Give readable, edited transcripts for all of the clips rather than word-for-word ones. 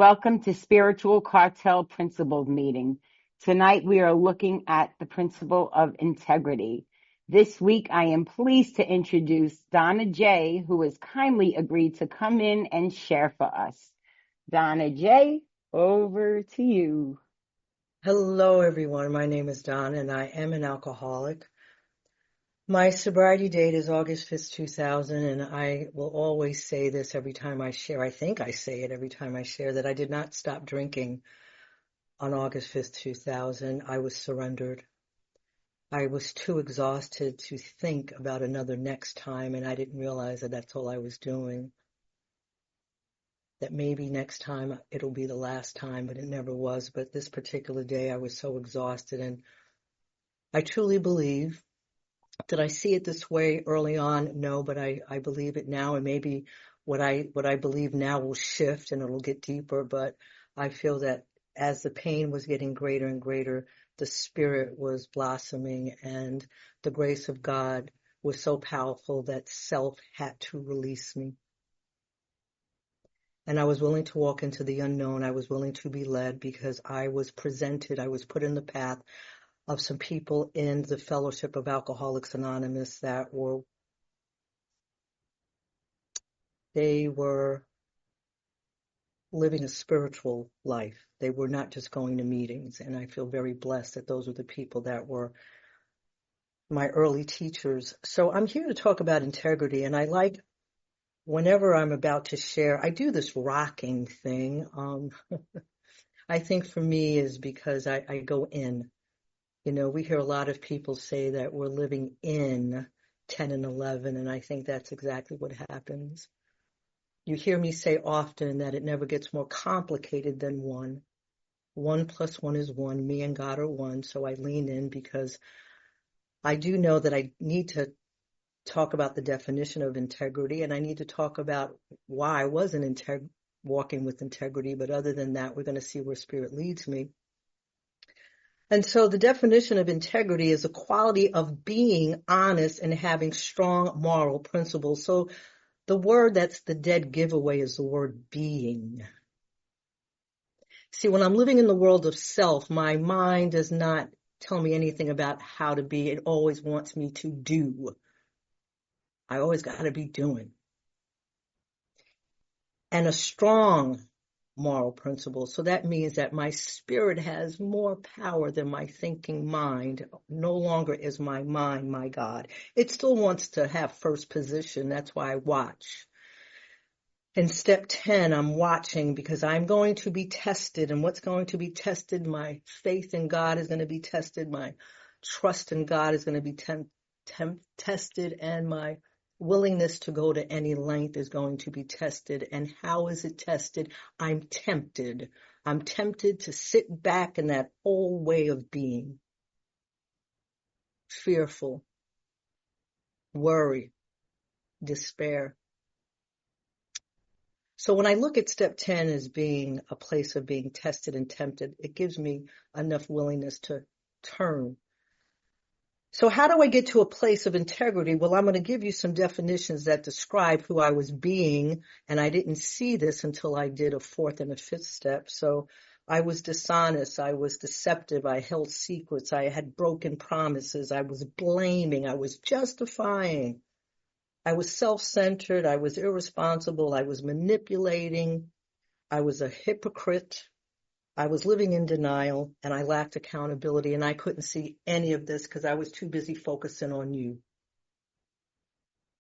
Welcome to Spiritual Cartel Principles Meeting. Tonight we are looking at the principle of integrity. This week I am pleased to introduce Donna J., who has kindly agreed to come in and share for us. Donna J., over to you. Hello, everyone. My name is Donna, and I am an alcoholic. My sobriety date is August 5th, 2000, and I will always say this every time I share. I think I say it every time I share that I did not stop drinking on August 5th, 2000. I was surrendered. I was too exhausted to think about another next time, and I didn't realize that that's all I was doing. That maybe next time it'll be the last time, but it never was. But this particular day, I was so exhausted, and I truly believe. Did I see it this way early on? No, but I believe it now, and maybe what I believe now will shift and it'll get deeper. But I feel that as the pain was getting greater and greater, the spirit was blossoming, and the grace of God was so powerful that self had to release me. And I was willing to walk into the unknown. I was willing to be led because I was put in the path of some people in the Fellowship of Alcoholics Anonymous that they were living a spiritual life. They were not just going to meetings. And I feel very blessed that those were the people that were my early teachers. So I'm here to talk about integrity. And I like, whenever I'm about to share, I do this rocking thing. I think for me is because I go in. You know, we hear a lot of people say that we're living in 10 and 11, and I think that's exactly what happens. You hear me say often that it never gets more complicated than one. 1 + 1 is 1. Me and God are one, so I lean in because I do know that I need to talk about the definition of integrity, and I need to talk about why I wasn't walking with integrity, but other than that, we're going to see where Spirit leads me. And so the definition of integrity is a quality of being honest and having strong moral principles. So the word that's the dead giveaway is the word being. See, when I'm living in the world of self, my mind does not tell me anything about how to be. It always wants me to do. I always got to be doing. And a strong moral principles. So that means that my spirit has more power than my thinking mind. No longer is my mind my God. It still wants to have first position. That's why I watch. In step 10, I'm watching because I'm going to be tested. And what's going to be tested? My faith in God is going to be tested. My trust in God is going to be tested. And my willingness to go to any length is going to be tested. And how is it tested? I'm tempted. I'm tempted to sit back in that old way of being. Fearful, worry, despair. So when I look at step 10 as being a place of being tested and tempted, it gives me enough willingness to turn. So how do I get to a place of integrity? Well, I'm going to give you some definitions that describe who I was being, and I didn't see this until I did a fourth and a fifth step. So I was dishonest, I was deceptive, I held secrets, I had broken promises, I was blaming, I was justifying, I was self-centered, I was irresponsible, I was manipulating, I was a hypocrite. I was living in denial, and I lacked accountability, and I couldn't see any of this because I was too busy focusing on you.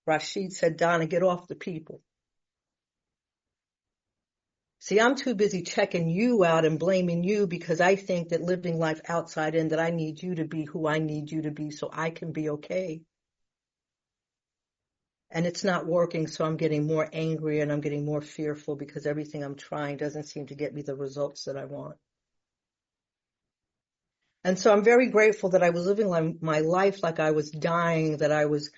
Rashid said, Donna, get off the people. See, I'm too busy checking you out and blaming you because I think that living life outside in, that I need you to be who I need you to be so I can be okay. And it's not working, so I'm getting more angry and I'm getting more fearful because everything I'm trying doesn't seem to get me the results that I want. And so I'm very grateful that I was living my life like I was dying, that I was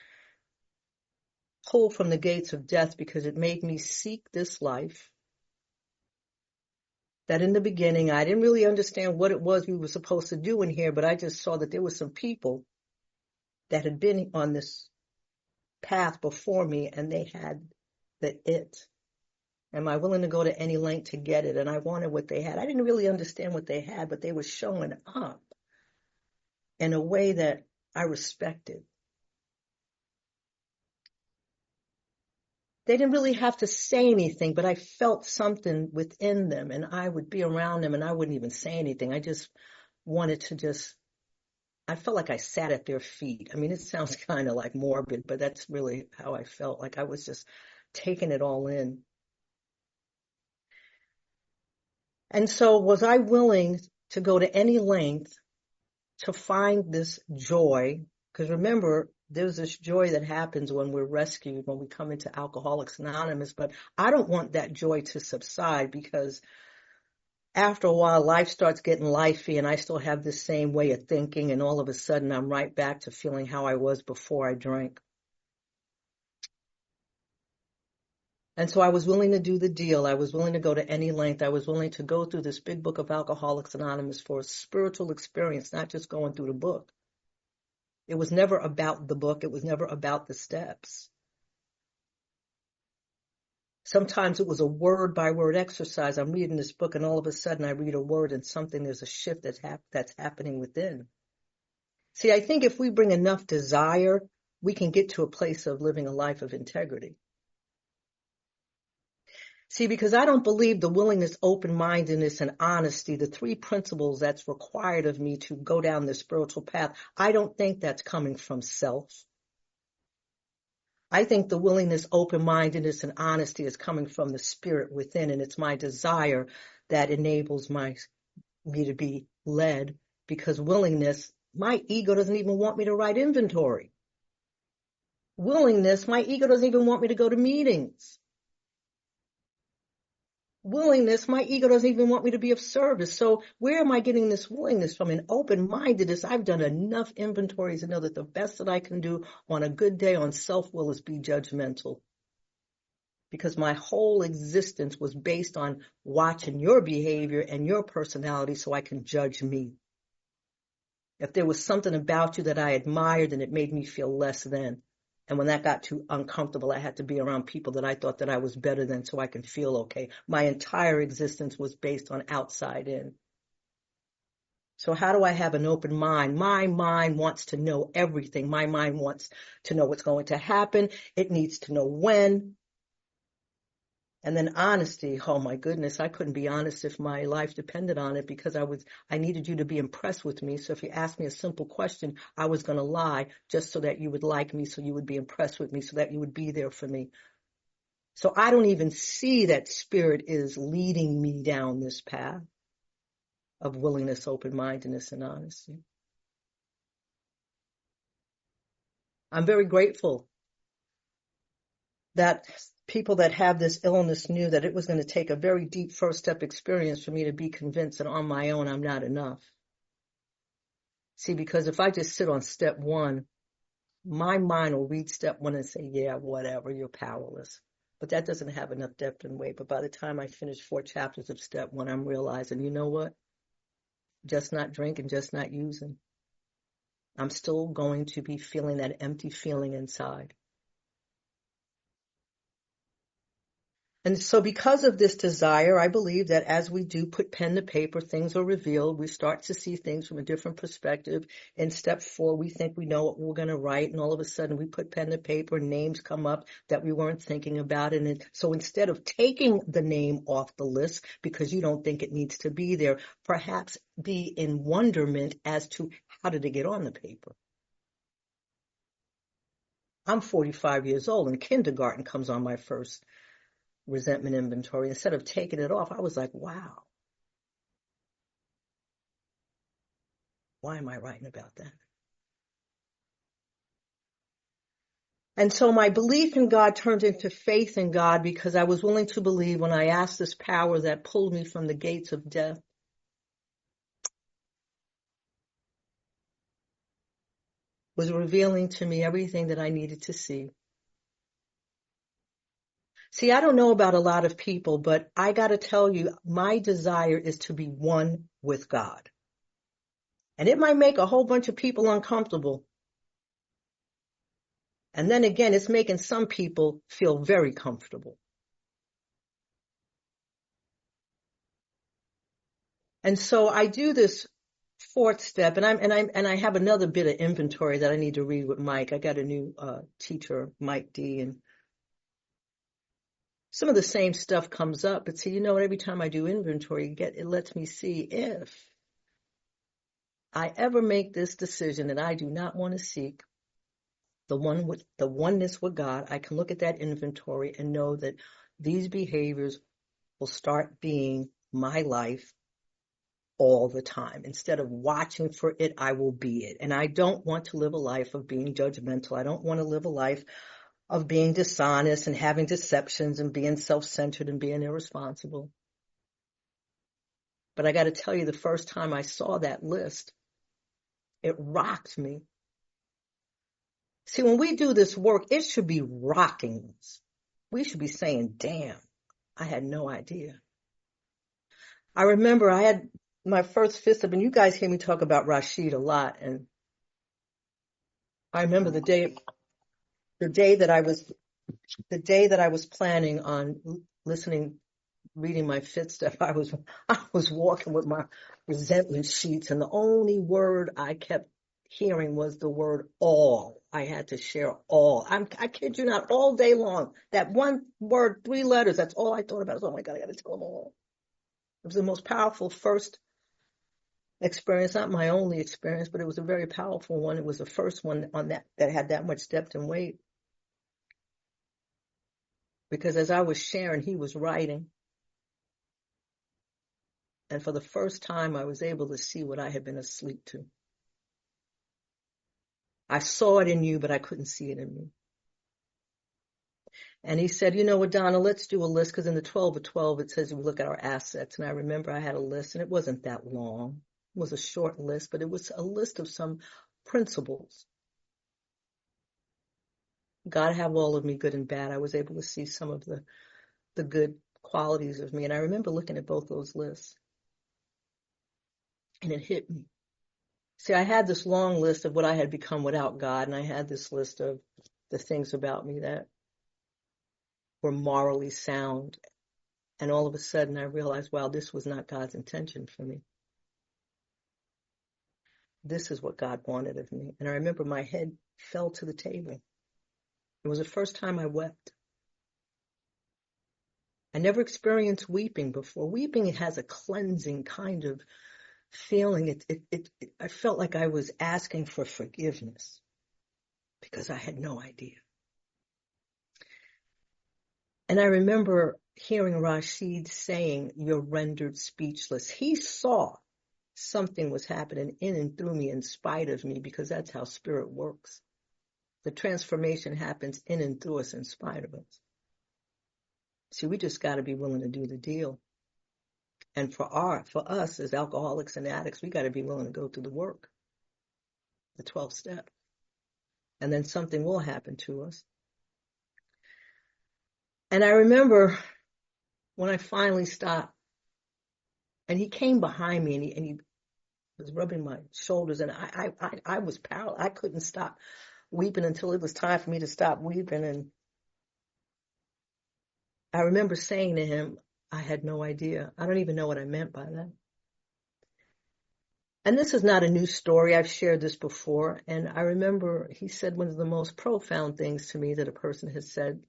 pulled from the gates of death because it made me seek this life. That in the beginning, I didn't really understand what it was we were supposed to do in here, but I just saw that there were some people that had been on this path before me and they had the it. Am I willing to go to any length to get it? And I wanted what they had. I didn't really understand what they had, but they were showing up in a way that I respected. They didn't really have to say anything, but I felt something within them, and I would be around them and I wouldn't even say anything. I just wanted to I felt like I sat at their feet. I mean, it sounds kind of like morbid, but that's really how I felt. Like I was just taking it all in. And so was I willing to go to any length to find this joy? Because remember, there's this joy that happens when we're rescued, when we come into Alcoholics Anonymous, but I don't want that joy to subside, because after a while, life starts getting lifey and I still have this same way of thinking, and all of a sudden I'm right back to feeling how I was before I drank. And so I was willing to do the deal. I was willing to go to any length. I was willing to go through this big book of Alcoholics Anonymous for a spiritual experience, not just going through the book. It was never about the book. It was never about the steps. Sometimes it was a word by word exercise. I'm reading this book and all of a sudden I read a word and there's a shift that's happening within. See, I think if we bring enough desire, we can get to a place of living a life of integrity. See, because I don't believe the willingness, open-mindedness, and honesty, the three principles that's required of me to go down this spiritual path, I don't think that's coming from self. I think the willingness, open-mindedness, and honesty is coming from the spirit within, and it's my desire that enables me to be led, because willingness, my ego doesn't even want me to write inventory. Willingness, my ego doesn't even want me to go to meetings. Willingness, my ego doesn't even want me to be of service. So where am I getting this willingness from? And open-mindedness, I've done enough inventories to know that the best that I can do on a good day on self-will is be judgmental. Because my whole existence was based on watching your behavior and your personality so I can judge me. If there was something about you that I admired, then it made me feel less than. And when that got too uncomfortable, I had to be around people that I thought that I was better than so I can feel okay. My entire existence was based on outside in. So how do I have an open mind? My mind wants to know everything. My mind wants to know what's going to happen. It needs to know when. And then honesty. Oh my goodness, I couldn't be honest if my life depended on it, because I needed you to be impressed with me. So if you asked me a simple question, I was going to lie just so that you would like me, so you would be impressed with me, so that you would be there for me. So I don't even see that spirit is leading me down this path of willingness, open-mindedness, and honesty. I'm very grateful that people that have this illness knew that it was going to take a very deep first step experience for me to be convinced that on my own I'm not enough. See, because if I just sit on step one, my mind will read step one and say, yeah, whatever, you're powerless. But that doesn't have enough depth and weight. But by the time I finish 4 chapters of step one, I'm realizing, you know what? Just not drinking, just not using. I'm still going to be feeling that empty feeling inside. And so because of this desire, I believe that as we do put pen to paper, things are revealed. We start to see things from a different perspective. In step 4, we think we know what we're going to write, and all of a sudden we put pen to paper, names come up that we weren't thinking about. And so instead of taking the name off the list because you don't think it needs to be there, perhaps be in wonderment as to how did it get on the paper. I'm 45 years old, and kindergarten comes on my first resentment inventory. Instead of taking it off, I was like, wow, why am I writing about that? And so my belief in God turned into faith in God, because I was willing to believe when I asked this power that pulled me from the gates of death. Was revealing to me everything that I needed to see. See, I don't know about a lot of people, but I got to tell you, my desire is to be one with God. And it might make a whole bunch of people uncomfortable. And then again, it's making some people feel very comfortable. And so I do this fourth step, and I have another bit of inventory that I need to read with Mike. I got a new teacher, Mike D, and some of the same stuff comes up. But see, you know what? Every time I do inventory, it lets me see if I ever make this decision that I do not want to seek the oneness with God. I can look at that inventory and know that these behaviors will start being my life all the time. Instead of watching for it, I will be it. And I don't want to live a life of being judgmental. I don't want to live a life of being dishonest and having deceptions and being self-centered and being irresponsible. But I got to tell you, the first time I saw that list, it rocked me. See, when we do this work, it should be rocking us. We should be saying, damn, I had no idea. I remember I had my first fist up, and you guys hear me talk about Rashid a lot. And I remember the day that I was planning on reading my fifth step. I was walking with my resentment sheets, and the only word I kept hearing was the word all. I had to share all. I kid you not, all day long. That one word, 3 letters, that's all I thought about. Oh my God, I got to tell them all. It was the most powerful first experience, not my only experience, but it was a very powerful one. It was the first one on that had that much depth and weight. Because as I was sharing, he was writing. And for the first time, I was able to see what I had been asleep to. I saw it in you, but I couldn't see it in me. And he said, you know what, Donna, let's do a list, because in the 12 of 12, it says we look at our assets. And I remember I had a list, and it wasn't that long. It was a short list, but it was a list of some principles. God have all of me, good and bad. I was able to see some of the good qualities of me. And I remember looking at both those lists, and it hit me. See, I had this long list of what I had become without God, and I had this list of the things about me that were morally sound. And all of a sudden, I realized, wow, this was not God's intention for me. This is what God wanted of me. And I remember my head fell to the table. It was the first time I wept. I never experienced weeping before. Weeping, it has a cleansing kind of feeling. I felt like I was asking for forgiveness because I had no idea. And I remember hearing Rashid saying, you're rendered speechless. He saw something was happening in and through me in spite of me, because that's how spirit works. The transformation happens in and through us in spite of us. See, we just got to be willing to do the deal. And for us as alcoholics and addicts, we got to be willing to go through the work, the 12th step. And then something will happen to us. And I remember when I finally stopped, and he came behind me, and he was rubbing my shoulders, and I was powerless. I couldn't stop weeping until it was time for me to stop weeping. And I remember saying to him, I had no idea. I don't even know what I meant by that. And this is not a new story. I've shared this before. And I remember he said one of the most profound things to me that a person has said.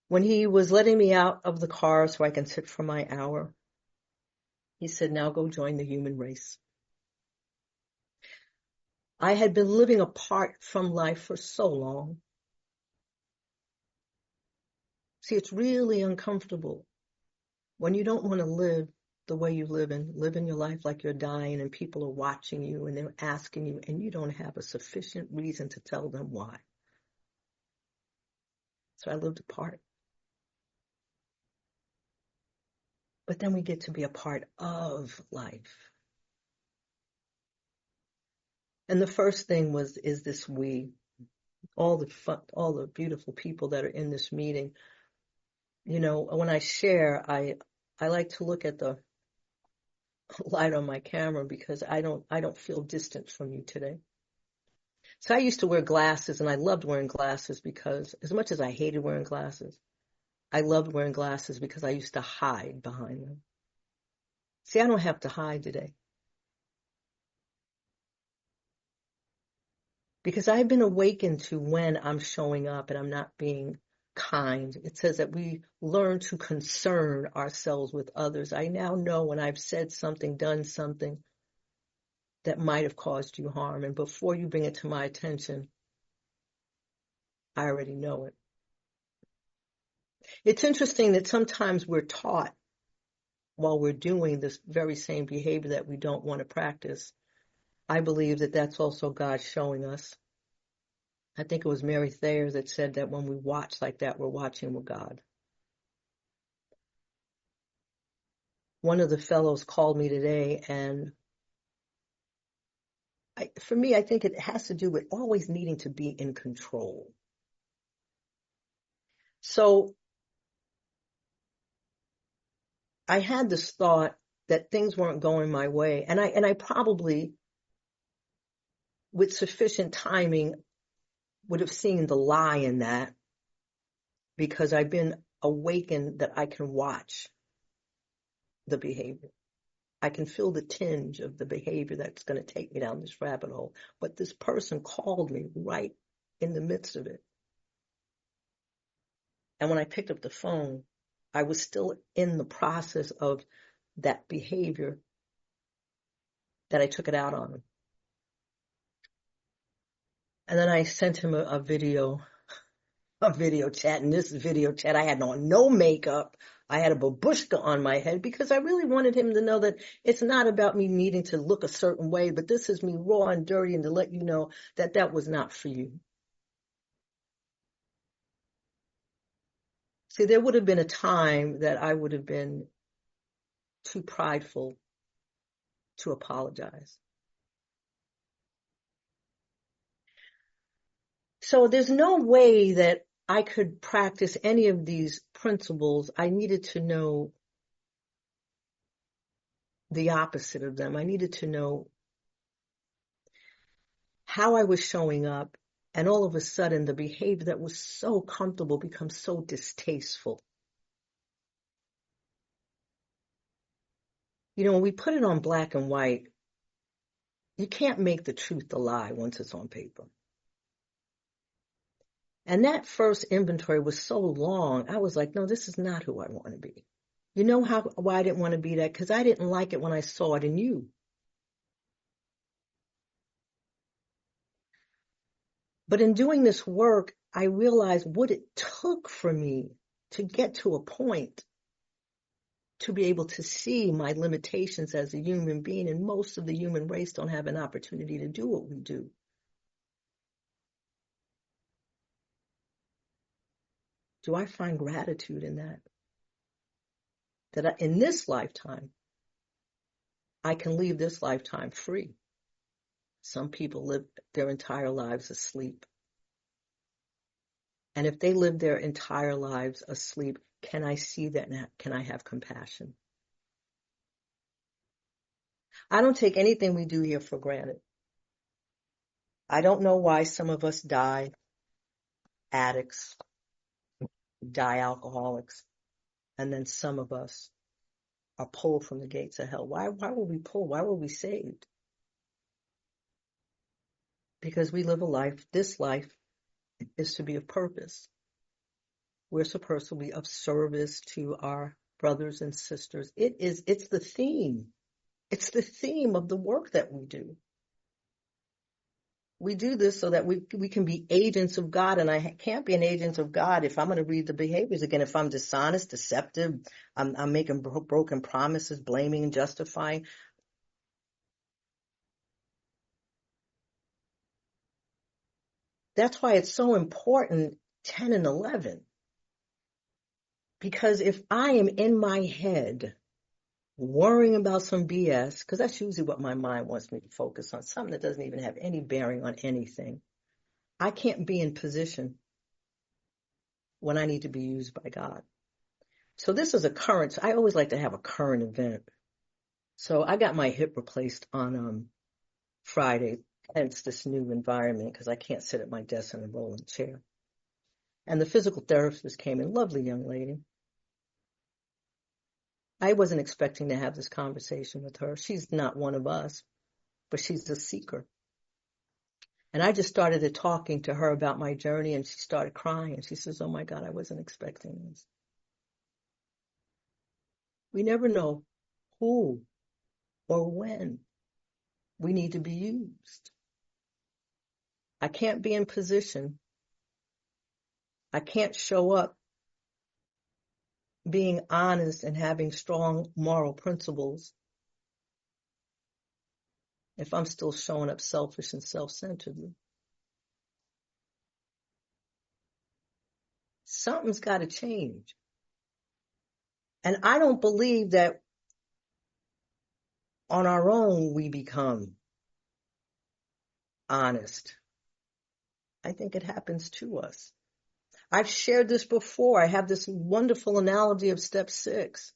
When he was letting me out of the car so I can sit for my hour, he said, now go join the human race. I had been living apart from life for so long. See, it's really uncomfortable when you don't want to live the way you live in your life like you're dying, and people are watching you and they're asking you, and you don't have a sufficient reason to tell them why. So I lived apart. But then we get to be a part of life. And the first thing is this we, all the fun, all the beautiful people that are in this meeting. You know, when I share, I like to look at the light on my camera, because I don't feel distant from you today. So I used to wear glasses, and I loved wearing glasses because, as much as I hated wearing glasses, I loved wearing glasses because I used to hide behind them. See, I don't have to hide today because I've been awakened to when I'm showing up and I'm not being kind. It says that we learn to concern ourselves with others. I now know when I've said something, done something that might have caused you harm. And before you bring it to my attention, I already know it. It's interesting that sometimes we're taught while we're doing this very same behavior that we don't want to practice. I believe that that's also God showing us. I think it was Mary Thayer that said that when we watch like that, we're watching with God. One of the fellows called me today, and for me, I think it has to do with always needing to be in control. So I had this thought that things weren't going my way, and I probably, with sufficient timing, would have seen the lie in that, because I've been awakened that I can watch the behavior. I can feel the tinge of the behavior that's going to take me down this rabbit hole. But this person called me right in the midst of it. And when I picked up the phone, I was still in the process of that behavior that I took it out on him. And then I sent him a video chat. And this video chat, I had on no makeup. I had a babushka on my head because I really wanted him to know that it's not about me needing to look a certain way, but this is me raw and dirty, and to let you know that that was not for you. See, there would have been a time that I would have been too prideful to apologize. So there's no way that I could practice any of these principles. I needed to know the opposite of them. I needed to know how I was showing up, and all of a sudden the behavior that was so comfortable becomes so distasteful. You know, when we put it on black and white, you can't make the truth a lie once it's on paper. And that first inventory was so long, I was like, no, this is not who I want to be. You know why I didn't want to be that? Because I didn't like it when I saw it in you. But in doing this work, I realized what it took for me to get to a point to be able to see my limitations as a human being. And most of the human race don't have an opportunity to do what we do. Do I find gratitude in that? That in this lifetime, I can leave this lifetime free. Some people live their entire lives asleep. And if they live their entire lives asleep, can I see that? Can I have compassion? I don't take anything we do here for granted. I don't know why some of us die addicts, die alcoholics, and then some of us are pulled from the gates of hell. Why were we pulled? Why were we saved? Because we live a life. This life is to be of purpose. We're supposed to be of service to our brothers and sisters. It's the theme. It's the theme of the work that we do. We do this so that we can be agents of God, and I can't be an agent of God if I'm going to read the behaviors again. If I'm dishonest, deceptive, I'm making broken promises, blaming and justifying. That's why it's so important, 10 and 11. Because if I am in my head worrying about some BS, because that's usually what my mind wants me to focus on, something that doesn't even have any bearing on anything, I can't be in position when I need to be used by God. So this is a current, I always like to have a current event. So I got my hip replaced on Friday, hence this new environment, because I can't sit at my desk in a rolling chair. And the physical therapist came in, lovely young lady. I wasn't expecting to have this conversation with her. She's not one of us, but she's a seeker. And I just started talking to her about my journey, and she started crying. And she says, "Oh my God, I wasn't expecting this." We never know who or when we need to be used. I can't be in position. I can't show up being honest and having strong moral principles if I'm still showing up selfish and self-centeredly. Something's got to change. And I don't believe that on our own we become honest. I think it happens to us. I've shared this before. I have this wonderful analogy of step 6.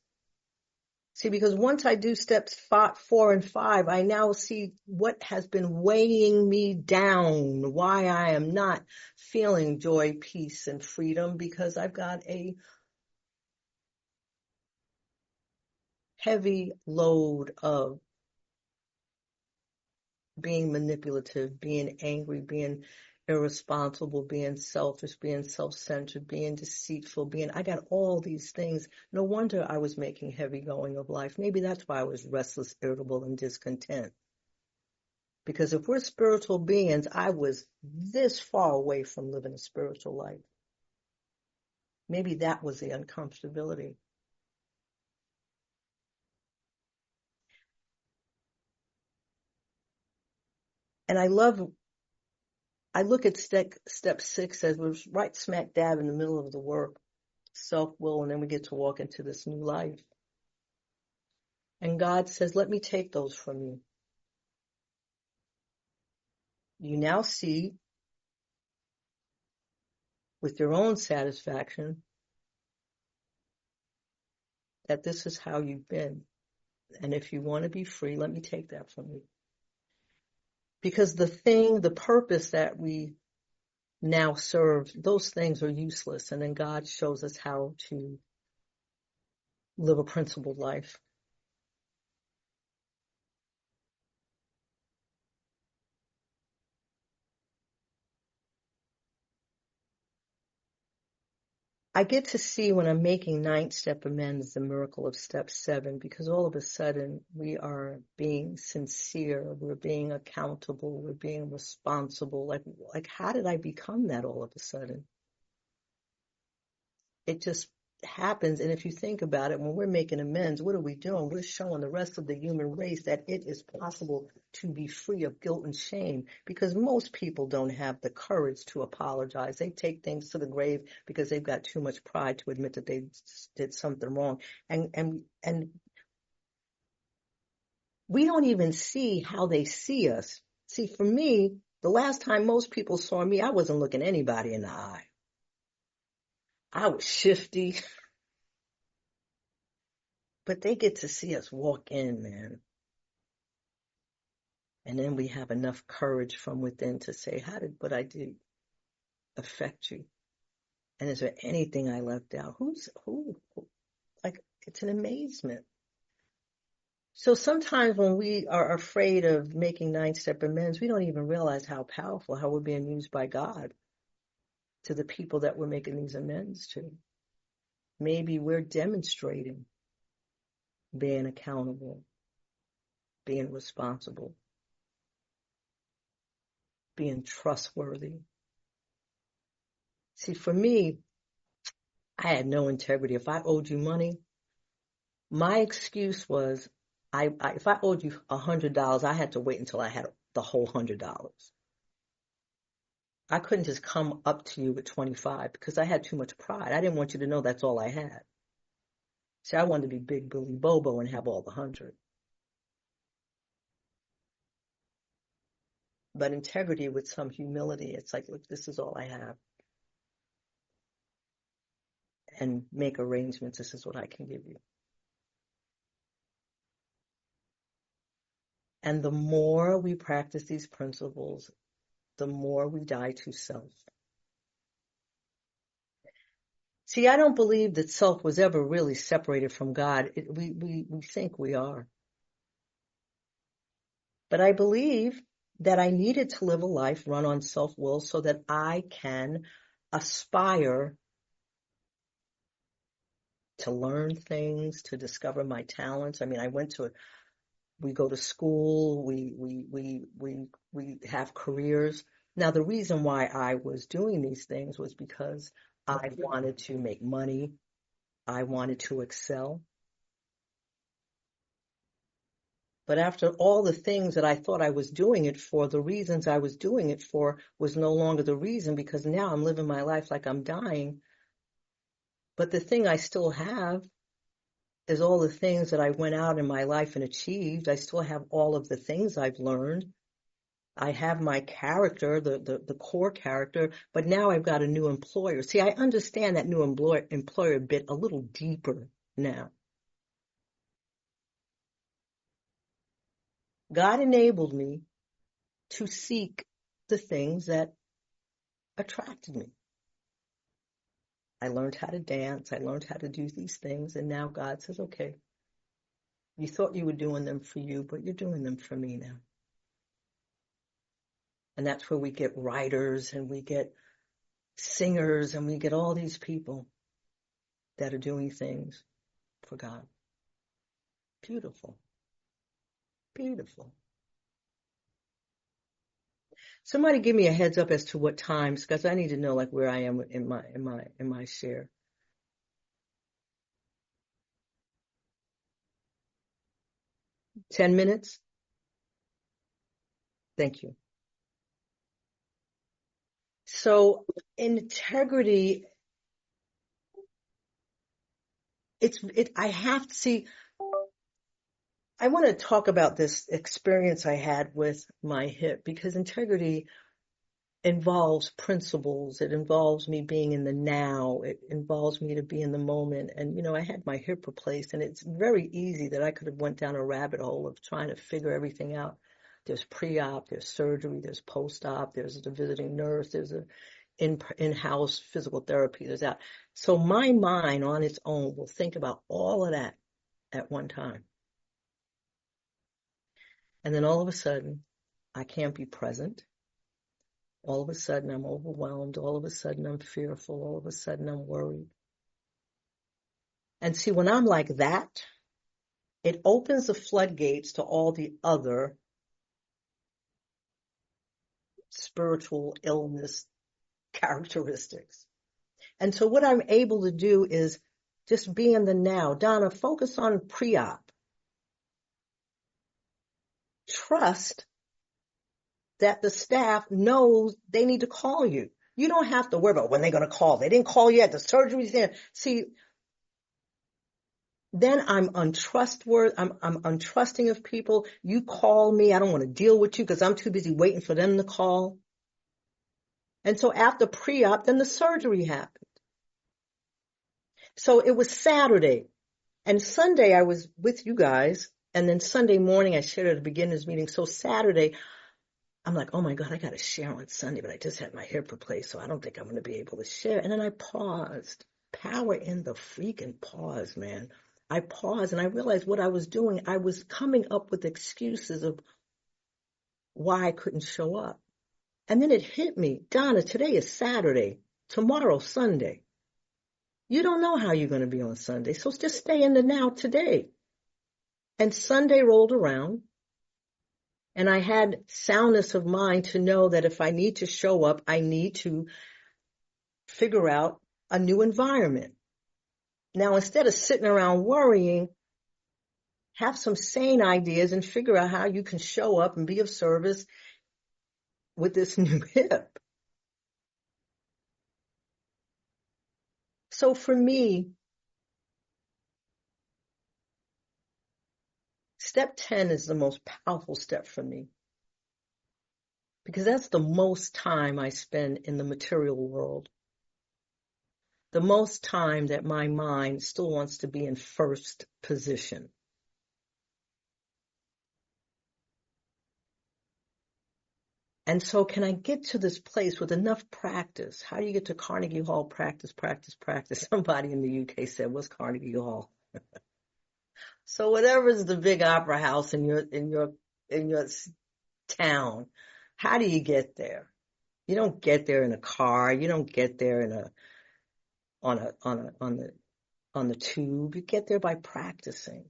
See, because once I do steps 4 and 5, I now see what has been weighing me down, why I am not feeling joy, peace, and freedom, because I've got a heavy load of being manipulative, being angry, being irresponsible, being selfish, being self-centered, being deceitful, I got all these things. No wonder I was making heavy going of life. Maybe that's why I was restless, irritable, and discontent. Because if we're spiritual beings, I was this far away from living a spiritual life. Maybe that was the uncomfortability. And I look at step 6 as we're right smack dab in the middle of the work, self-will, and then we get to walk into this new life. And God says, let me take those from you. You now see with your own satisfaction that this is how you've been. And if you want to be free, let me take that from you. Because the purpose that we now serve, those things are useless. And then God shows us how to live a principled life. I get to see when I'm making 9th step amends the miracle of step 7, because all of a sudden we are being sincere, we're being accountable, we're being responsible. Like how did I become that all of a sudden? It just happens. And if you think about it, when we're making amends, what are we doing? We're showing the rest of the human race that it is possible to be free of guilt and shame, because most people don't have the courage to apologize. They take things to the grave because they've got too much pride to admit that they did something wrong. And we don't even see how they see us. See, for me, the last time most people saw me, I wasn't looking anybody in the eye. I was shifty. But they get to see us walk in, man. And then we have enough courage from within to say, how did what I did affect you? And is there anything I left out? Who? Like, it's an amazement. So sometimes when we are afraid of making 9th step amends, we don't even realize how powerful, how we're being used by God to the people that we're making these amends to. Maybe we're demonstrating being accountable, being responsible, being trustworthy. See, for me, I had no integrity. If I owed you money, my excuse was, if I owed you $100, I had to wait until I had the whole $100. I couldn't just come up to you with 25 because I had too much pride. I didn't want you to know that's all I had. See, I wanted to be Big Billy Bobo and have all the 100. But integrity with some humility, it's like, look, this is all I have. And make arrangements. This is what I can give you. And the more we practice these principles, the more we die to self. See, I don't believe that self was ever really separated from God. We think we are. But I believe that I needed to live a life run on self-will so that I can aspire to learn things, to discover my talents. I mean, we go to school, we have careers. Now, the reason why I was doing these things was because I wanted to make money. I wanted to excel. But after all the things that I thought I was doing it for, the reasons I was doing it for was no longer the reason, because now I'm living my life like I'm dying. But the thing I still have is all the things that I went out in my life and achieved. I still have all of the things I've learned. I have my character, the core character, but now I've got a new employer. See, I understand that new employer bit a little deeper now. God enabled me to seek the things that attracted me. I learned how to dance. I learned how to do these things. And now God says, okay, you thought you were doing them for you, but you're doing them for me now. And that's where we get writers and we get singers and we get all these people that are doing things for God. Beautiful. Beautiful. Somebody give me a heads up as to what times, because I need to know like where I am in my share. $10 minutes? Thank you. So integrity, I have to see, I want to talk about this experience I had with my hip, because integrity involves principles. It involves me being in the now. It involves me to be in the moment. And, I had my hip replaced, and it's very easy that I could have went down a rabbit hole of trying to figure everything out. There's pre-op, there's surgery, there's post-op, there's the visiting nurse, there's a in-house physical therapy, there's that. So my mind on its own will think about all of that at one time. And then all of a sudden, I can't be present. All of a sudden, I'm overwhelmed. All of a sudden, I'm fearful. All of a sudden, I'm worried. And see, when I'm like that, it opens the floodgates to all the other spiritual illness characteristics. And so what I'm able to do is just be in the now. Donna, focus on pre-op. Trust that the staff knows they need to call you. You don't have to worry about when they're going to call. They didn't call yet. The surgery's in. See, then I'm untrustworthy. I'm untrusting of people. You call me. I don't want to deal with you because I'm too busy waiting for them to call. And so after pre-op, then the surgery happened. So it was Saturday. And Sunday I was with you guys. And then Sunday morning I shared at a beginners meeting. So Saturday, I'm like, oh my God, I got to share on Sunday, but I just had my hip replaced, so I don't think I'm going to be able to share. And then I paused. Power in the freaking pause, man. I paused and I realized what I was doing. I was coming up with excuses of why I couldn't show up. And then it hit me. Donna, today is Saturday. Tomorrow, Sunday. You don't know how you're going to be on Sunday, so just stay in the now today. And Sunday rolled around. And I had soundness of mind to know that if I need to show up, I need to figure out a new environment. Now, instead of sitting around worrying, have some sane ideas and figure out how you can show up and be of service with this new hip. So for me, step 10 is the most powerful step for me, because that's the most time I spend in the material world. The most time that my mind still wants to be in first position. And so can I get to this place with enough practice? How do you get to Carnegie Hall? Practice, practice, practice. Somebody in the UK said, what's Carnegie Hall? So whatever is the big opera house in your town, how do you get there? You don't get there in a car. You don't get there on the tube. You get there by practicing.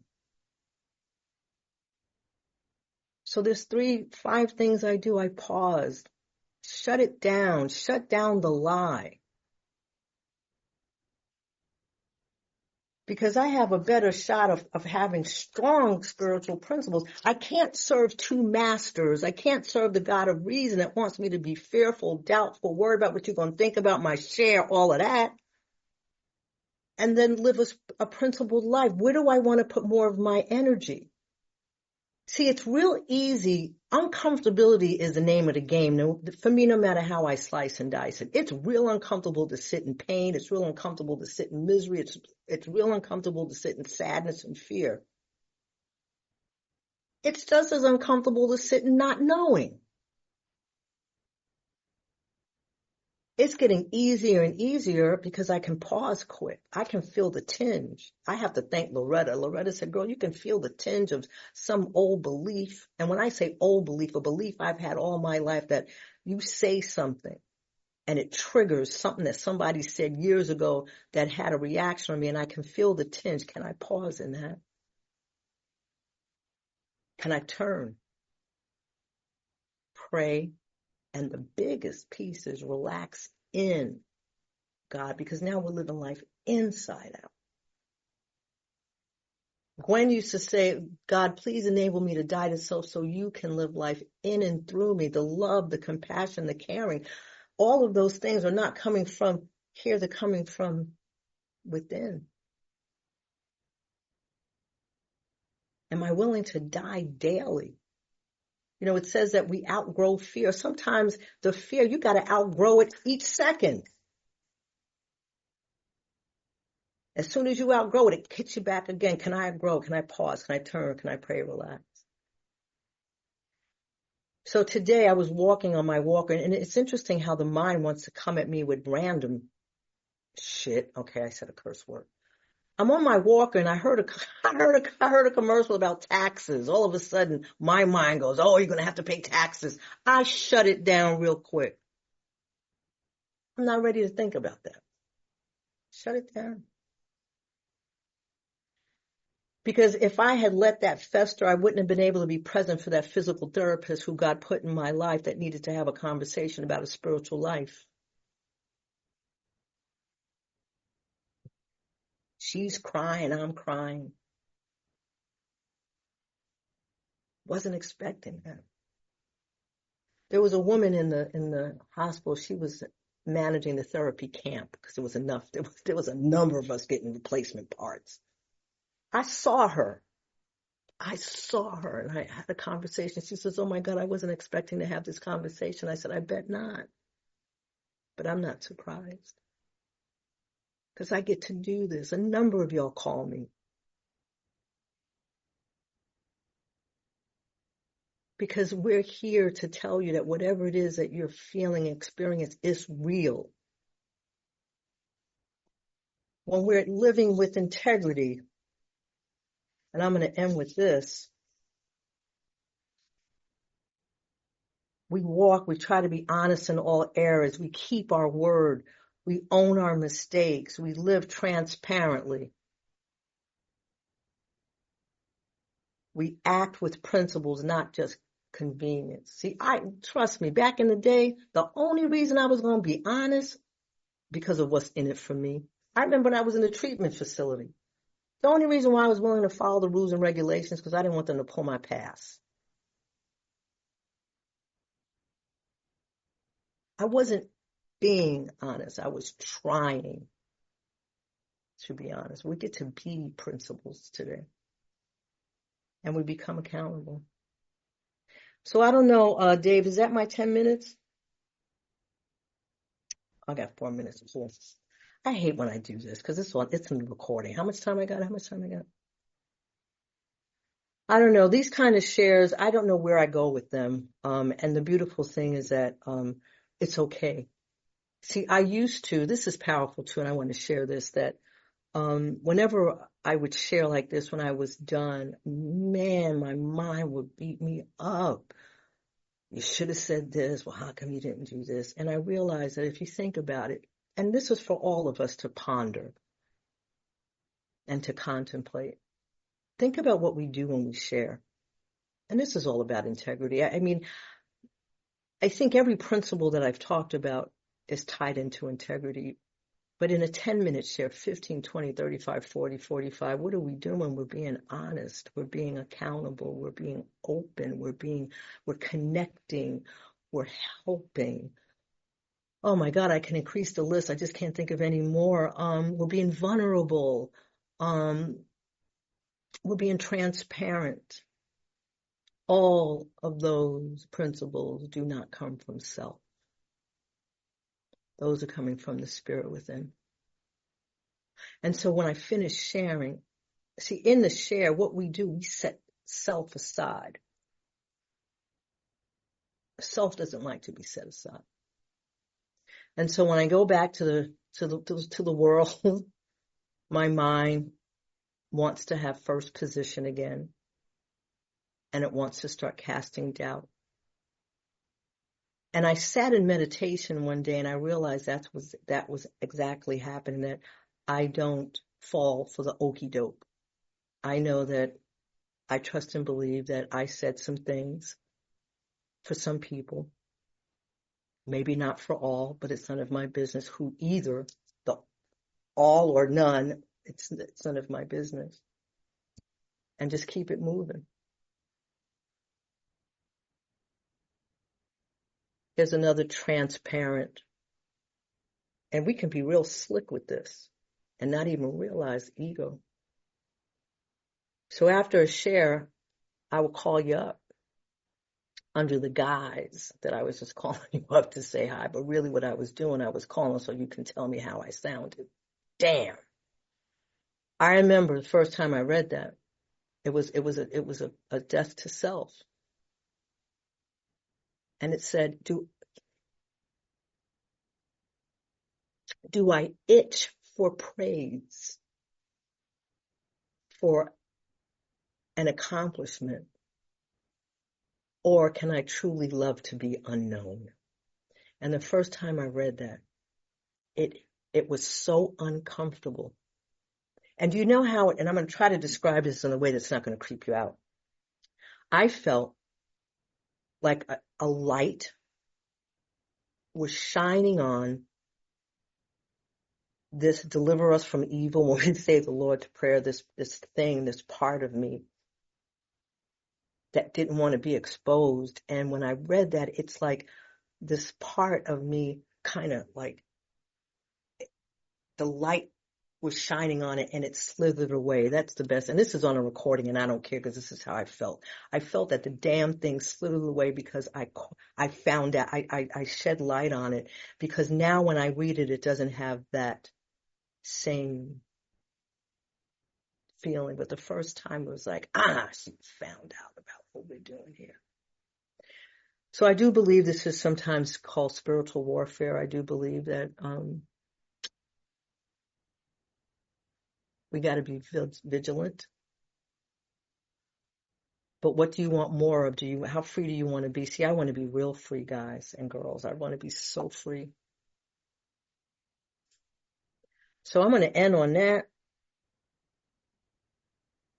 So there's 5 things I do. I pause, shut it down, shut down the lie. Because I have a better shot of having strong spiritual principles. I can't serve 2 masters. I can't serve the God of reason that wants me to be fearful, doubtful, worried about what you're going to think about my share, all of that, and then live a principled life. Where do I want to put more of my energy? See, it's real easy. Uncomfortability is the name of the game. No, for me, no matter how I slice and dice it, it's real uncomfortable to sit in pain. It's real uncomfortable to sit in misery. It's real uncomfortable to sit in sadness and fear. It's just as uncomfortable to sit in not knowing. It's getting easier and easier because I can pause quick. I can feel the tinge. I have to thank Loretta. Loretta said, girl, you can feel the tinge of some old belief. And when I say old belief, a belief I've had all my life, that you say something and it triggers something that somebody said years ago that had a reaction on me, and I can feel the tinge. Can I pause in that? Can I turn, pray? And the biggest piece is relax in God, because now we're living life inside out. Gwen used to say, God, please enable me to die to self so you can live life in and through me. The love, the compassion, the caring, all of those things are not coming from here, they're coming from within. Am I willing to die daily? You know, it says that we outgrow fear. Sometimes the fear, you got to outgrow it each second. As soon as you outgrow it, it hits you back again. Can I grow? Can I pause? Can I turn? Can I pray, relax? So today I was walking on my walker, and it's interesting how the mind wants to come at me with random shit. Okay, I said a curse word. I'm on my walker and I heard a commercial about taxes. All of a sudden, my mind goes, oh, you're going to have to pay taxes. I shut it down real quick. I'm not ready to think about that. Shut it down. Because if I had let that fester, I wouldn't have been able to be present for that physical therapist who God put in my life that needed to have a conversation about a spiritual life. She's crying, I'm crying. Wasn't expecting that. There was a woman in the hospital. She was managing the therapy camp because there was enough. There was a number of us getting replacement parts. I saw her, and I had a conversation. She says, oh my God, I wasn't expecting to have this conversation. I said, I bet not. But I'm not surprised, because I get to do this. A number of y'all call me. Because we're here to tell you that whatever it is that you're feeling, experience, is real. When we're living with integrity, and I'm going to end with this, we try to be honest in all areas. We keep our word. We own our mistakes. We live transparently. We act with principles, not just convenience. See, trust me, back in the day, the only reason I was going to be honest, because of what's in it for me. I remember when I was in the treatment facility. The only reason why I was willing to follow the rules and regulations, because I didn't want them to pull my pass. I wasn't being honest. I was trying to be honest. We get to be principles today, and we become accountable. So I don't know, Dave, is that my 10 minutes? I got 4 minutes before. I hate when I do this because it's in the recording. How much time I got? I don't know, these kind of shares, I don't know where I go with them. And the beautiful thing is that it's okay. See, I used to, this is powerful too, and I want to share this, that whenever I would share like this when I was done, man, my mind would beat me up. You should have said this. Well, how come you didn't do this? And I realized that if you think about it, and this is for all of us to ponder and to contemplate, think about what we do when we share. And this is all about integrity. I mean, I think every principle that I've talked about is tied into integrity. But in a 10-minute share, 15, 20, 35, 40, 45, what are we doing? We're being honest. We're being accountable. We're being open. We're connecting. We're helping. Oh my God, I can increase the list. I just can't think of any more. We're being vulnerable. We're being transparent. All of those principles do not come from self. Those are coming from the spirit within. And so when I finish sharing, see, in the share, what we do, we set self aside. Self doesn't like to be set aside. And so when I go back to the world, my mind wants to have first position again, and it wants to start casting doubt. And I sat in meditation one day, and I realized that was exactly happening. That I don't fall for the okie doke. I know that I trust and believe that I said some things for some people, maybe not for all, but it's none of my business who either the all or none. It's none of my business. And just keep it moving. Here's another transparent, and we can be real slick with this and not even realize ego. So after a share, I will call you up under the guise that I was just calling you up to say hi. But really what I was doing, I was calling so you can tell me how I sounded. Damn. I remember the first time I read that, it was a death to self. And it said, do I itch for praise, for an accomplishment, or can I truly love to be unknown? And the first time I read that, it was so uncomfortable. And do you know how, and I'm going to try to describe this in a way that's not going to creep you out. I felt like a light was shining on this deliver us from evil. When we say the Lord to prayer, this thing, this part of me that didn't want to be exposed. And when I read that, it's like this part of me kind of like the light was shining on it and it slithered away. That's the best. And this is on a recording and I don't care because this is how I felt. I felt that the damn thing slithered away because I found out, I shed light on it, because now when I read it, it doesn't have that same feeling. But the first time it was like, she found out about what we're doing here. So I do believe this is sometimes called spiritual warfare. I do believe that we got to be vigilant. But what do you want more of? How free do you want to be? See, I want to be real free, guys and girls. I want to be so free. So I'm going to end on that.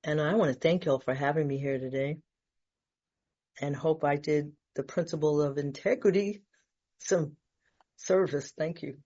And I want to thank y'all for having me here today. And hope I did the principle of integrity some service. Thank you.